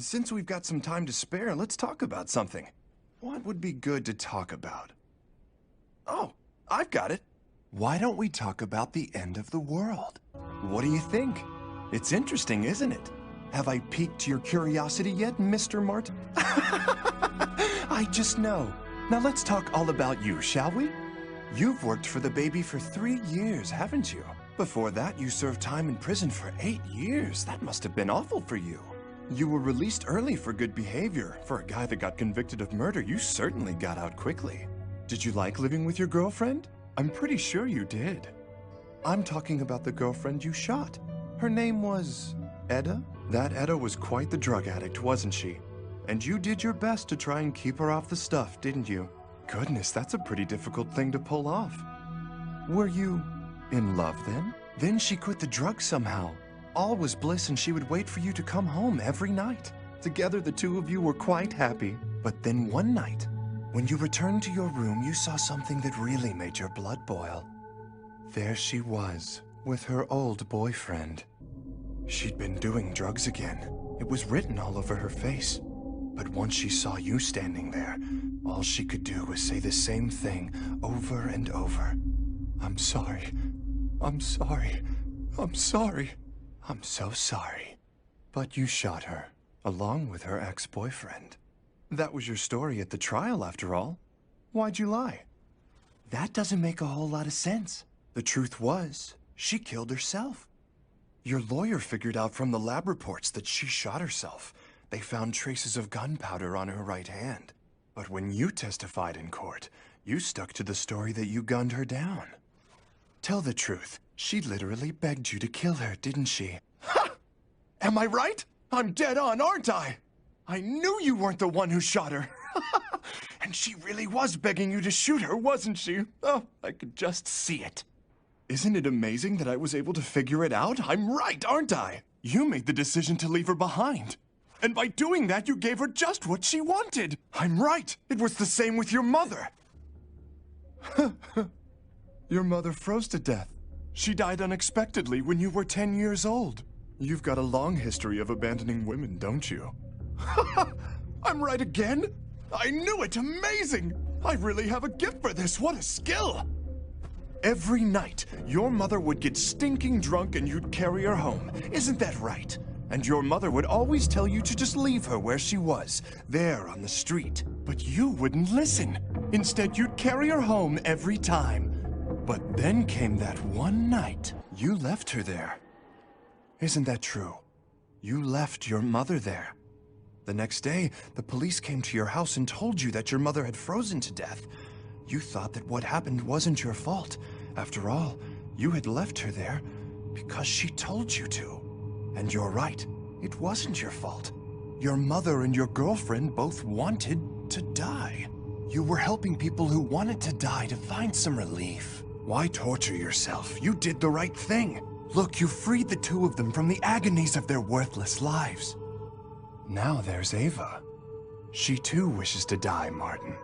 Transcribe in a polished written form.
Since we've got some time to spare, let's talk about something. What would be good to talk about? Oh, I've got it. Why don't we talk about the end of the world? What do you think? It's interesting, isn't it? Have I piqued your curiosity yet, Mr. Martin? I just know. Now let's talk all about you, shall we? You've worked for the baby for 3 years, haven't you? Before that, you served time in prison for 8 years. That must have been awful for you. You were released early for good behavior. For a guy that got convicted of murder, you certainly got out quickly. Did you like living with your girlfriend? I'm pretty sure you did. I'm talking about the girlfriend you shot. Her name was Edda? That Edda was quite the drug addict, wasn't she? And you did your best to try and keep her off the stuff, didn't you? Goodness, that's a pretty difficult thing to pull off. Were you in love then? Then she quit the drugs somehow. All was bliss and she would wait for you to come home every night. Together the two of you were quite happy. But then one night, when you returned to your room, you saw something that really made your blood boil. There she was, with her old boyfriend. She'd been doing drugs again. It was written all over her face. But once she saw you standing there, all she could do was say the same thing over and over. I'm sorry. I'm sorry. I'm sorry. I'm so sorry. But you shot her, along with her ex-boyfriend. That was your story at the trial, after all. Why'd you lie? That doesn't make a whole lot of sense. The truth was, she killed herself. Your lawyer figured out from the lab reports that she shot herself. They found traces of gunpowder on her right hand. But when you testified in court, you stuck to the story that you gunned her down. Tell the truth. She literally begged you to kill her, didn't she? Ha! Am I right? I'm dead on, aren't I? I knew you weren't the one who shot her. And she really was begging you to shoot her, wasn't she? Oh, I could just see it. Isn't it amazing that I was able to figure it out? I'm right, aren't I? You made the decision to leave her behind. And by doing that, you gave her just what she wanted. I'm right. It was the same with your mother. Your mother froze to death. She died unexpectedly when you were 10 years old. You've got a long history of abandoning women, don't you? I'm right again? I knew it! Amazing! I really have a gift for this. What a skill! Every night, your mother would get stinking drunk and you'd carry her home. Isn't that right? And your mother would always tell you to just leave her where she was, there on the street. But you wouldn't listen. Instead, you'd carry her home every time. But then came that one night. You left her there. Isn't that true? You left your mother there. The next day, the police came to your house and told you that your mother had frozen to death. You thought that what happened wasn't your fault. After all, you had left her there because she told you to. And you're right, it wasn't your fault. Your mother and your girlfriend both wanted to die. You were helping people who wanted to die to find some relief. Why torture yourself? You did the right thing. Look, you freed the two of them from the agonies of their worthless lives. Now there's Ava. She too wishes to die, Martin.